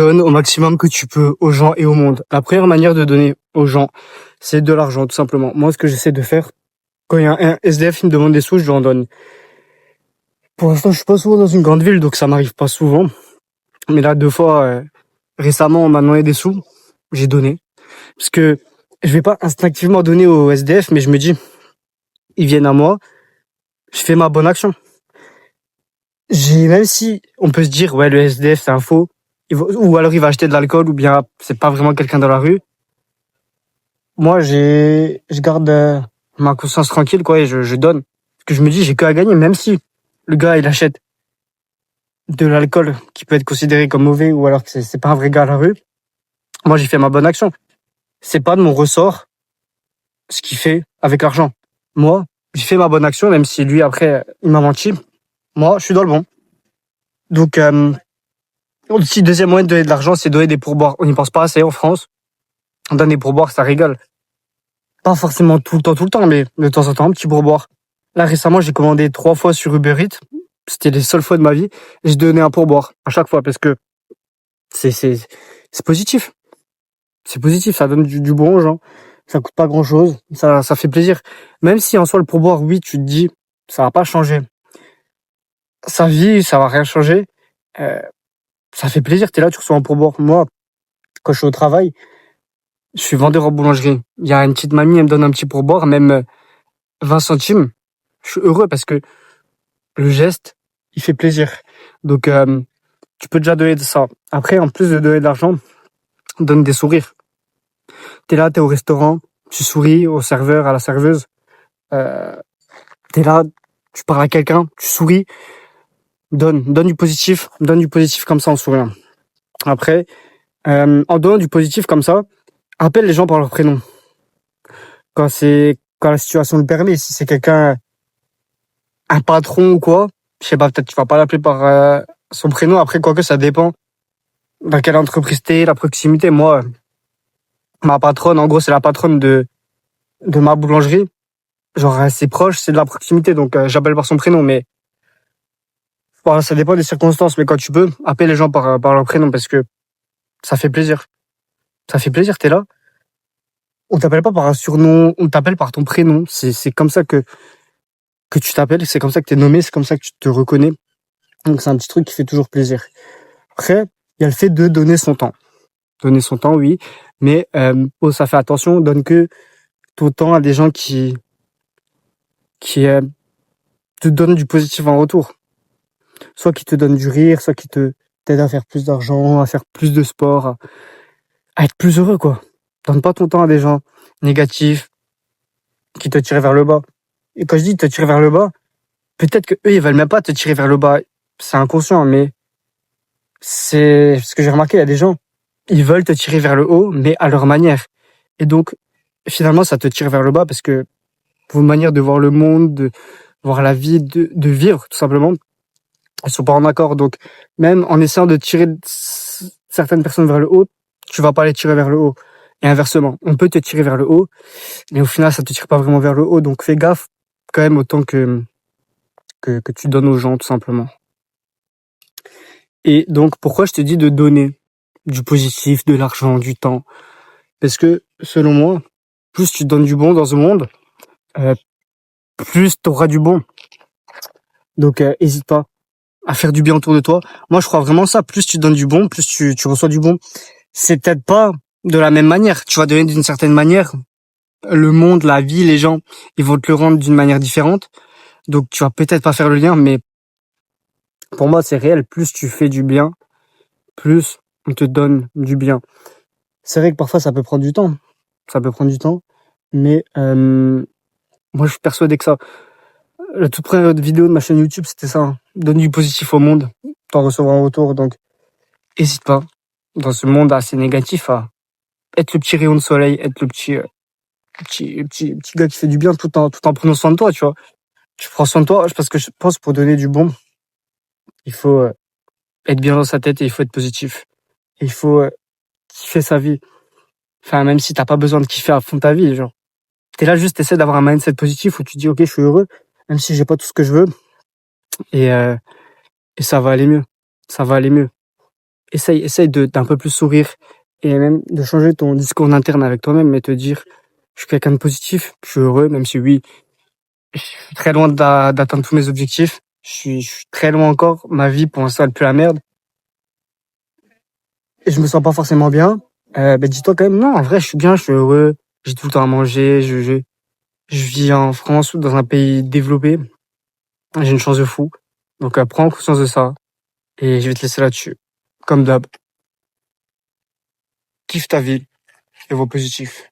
donne au maximum que tu peux aux gens et au monde. La première manière de donner aux gens, c'est de l'argent, tout simplement. Moi, ce que j'essaie de faire, quand il y a un SDF qui me demande des sous, je lui en donne. Pour l'instant, je suis pas souvent dans une grande ville, donc ça m'arrive pas souvent. Mais là, 2 fois, récemment, on m'a demandé des sous, j'ai donné. Parce que je vais pas instinctivement donner aux SDF, mais je me dis, ils viennent à moi, je fais ma bonne action. Même si on peut se dire, ouais, le SDF, c'est un faux, ou alors il va acheter de l'alcool, ou bien c'est pas vraiment quelqu'un dans la rue. Moi, je garde ma conscience tranquille, quoi, et je donne. Parce que je me dis, j'ai que à gagner, même si le gars, il achète de l'alcool qui peut être considéré comme mauvais, ou alors que c'est pas un vrai gars à la rue. Moi, j'ai fait ma bonne action. C'est pas de mon ressort ce qu'il fait avec l'argent. Moi, j'ai fait ma bonne action, même si lui, après, il m'a menti. Moi, je suis dans le bon. Donc, aussi, deuxième moyen de donner de l'argent, c'est donner des pourboires. On n'y pense pas assez en France. On donne des pourboires, ça régale. Pas forcément tout le temps, mais de temps en temps, un petit pourboire. Là, récemment, j'ai commandé 3 fois sur Uber Eats. C'était les seules fois de ma vie. Et je donnais un pourboire à chaque fois parce que c'est positif. C'est positif, ça donne du bon aux gens. Ça coûte pas grand chose. Ça fait plaisir. Même si en soi, le pourboire, oui, tu te dis, ça va pas changer sa vie, ça va rien changer. Euh, Ça fait plaisir. T'es là, tu reçois un pourboire. Moi, quand je suis au travail, je suis vendeur en boulangerie. Il y a une petite mamie, elle me donne un petit pourboire, même 20 centimes. Je suis heureux parce que le geste, il fait plaisir. Donc, tu peux déjà donner de ça. Après, en plus de donner de l'argent, donne des sourires. T'es là, t'es au restaurant, tu souris au serveur, à la serveuse. Euh, T'es là, tu parles à quelqu'un, tu souris. Donne du positif comme ça en souriant. Après, en donnant du positif comme ça, appelle les gens par leur prénom. Quand la situation le permet, si c'est quelqu'un, un patron ou quoi, je sais pas, peut-être tu vas pas l'appeler par son prénom. Après, quoique ça dépend dans quelle entreprise t'es, la proximité. Moi, ma patronne, en gros, c'est la patronne de ma boulangerie. Genre, c'est proche, c'est de la proximité, donc j'appelle par son prénom. Mais voilà, ça dépend des circonstances. Mais quand tu peux, appelle les gens par leur prénom parce que ça fait plaisir. Ça fait plaisir, t'es là. On t'appelle pas par un surnom, on t'appelle par ton prénom. C'est comme ça que tu t'appelles, c'est comme ça que t'es nommé, c'est comme ça que tu te reconnais. Donc c'est un petit truc qui fait toujours plaisir. Après, il y a le fait de donner son temps. Donner son temps, oui, mais ça fait attention, donne que ton temps à des gens qui te donnent du positif en retour. Soit qui te donnent du rire, soit qui te t'aident à faire plus d'argent, à faire plus de sport, à être plus heureux, quoi. Donne pas ton temps à des gens négatifs qui te tirent vers le bas. Et quand je dis te tirer vers le bas, peut-être que eux ils veulent même pas te tirer vers le bas. C'est inconscient, mais c'est ce que j'ai remarqué. Il y a des gens, ils veulent te tirer vers le haut, mais à leur manière. Et donc, finalement, ça te tire vers le bas parce que vos manières de voir le monde, de voir la vie, de vivre, tout simplement, elles sont pas en accord. Donc, même en essayant de tirer certaines personnes vers le haut, tu vas pas les tirer vers le haut. Et inversement, on peut te tirer vers le haut, mais au final, ça te tire pas vraiment vers le haut. Donc, fais gaffe quand même autant que tu donnes aux gens, tout simplement. Et donc, pourquoi je te dis de donner du positif, de l'argent, du temps? Parce que, selon moi, plus tu donnes du bon dans ce monde, plus tu auras du bon. Donc, hésite pas à faire du bien autour de toi. Moi, je crois vraiment ça. Plus tu donnes du bon, plus tu reçois du bon. C'est peut-être pas de la même manière. Tu vas donner d'une certaine manière. Le monde, la vie, les gens, ils vont te le rendre d'une manière différente. Donc, tu vas peut-être pas faire le lien, mais pour moi, c'est réel. Plus tu fais du bien, plus on te donne du bien. C'est vrai que parfois, ça peut prendre du temps. Ça peut prendre du temps. Mais moi, je suis persuadé que ça... La toute première vidéo de ma chaîne YouTube, c'était ça. Hein. Donne du positif au monde. T'en recevras un retour. Donc, hésite pas, dans ce monde assez négatif, à être le petit rayon de soleil, être le petit gars qui fait du bien tout en prenant soin de toi, tu vois. Tu prends soin de toi, parce que je pense pour donner du bon, il faut être bien dans sa tête et il faut être positif. Et il faut kiffer sa vie. Enfin, même si t'as pas besoin de kiffer à fond ta vie, genre. T'es là juste, t'essaies d'avoir un mindset positif où tu dis, ok, je suis heureux, même si j'ai pas tout ce que je veux. Et ça va aller mieux. Ça va aller mieux. essaye d'un peu plus sourire et même de changer ton discours interne avec toi-même et te dire, je suis quelqu'un de positif, je suis heureux, même si oui, je suis très loin d'atteindre tous mes objectifs. Je suis très loin encore. Ma vie, pour l'instant, elle pue la merde. Et je me sens pas forcément bien. Dis-toi quand même, non, en vrai, je suis bien, je suis heureux. J'ai tout le temps à manger. Je vis en France ou dans un pays développé. J'ai une chance de fou. Donc, prends conscience de ça. Et je vais te laisser là-dessus. Comme d'hab. Kiffe ta vie et vois positif.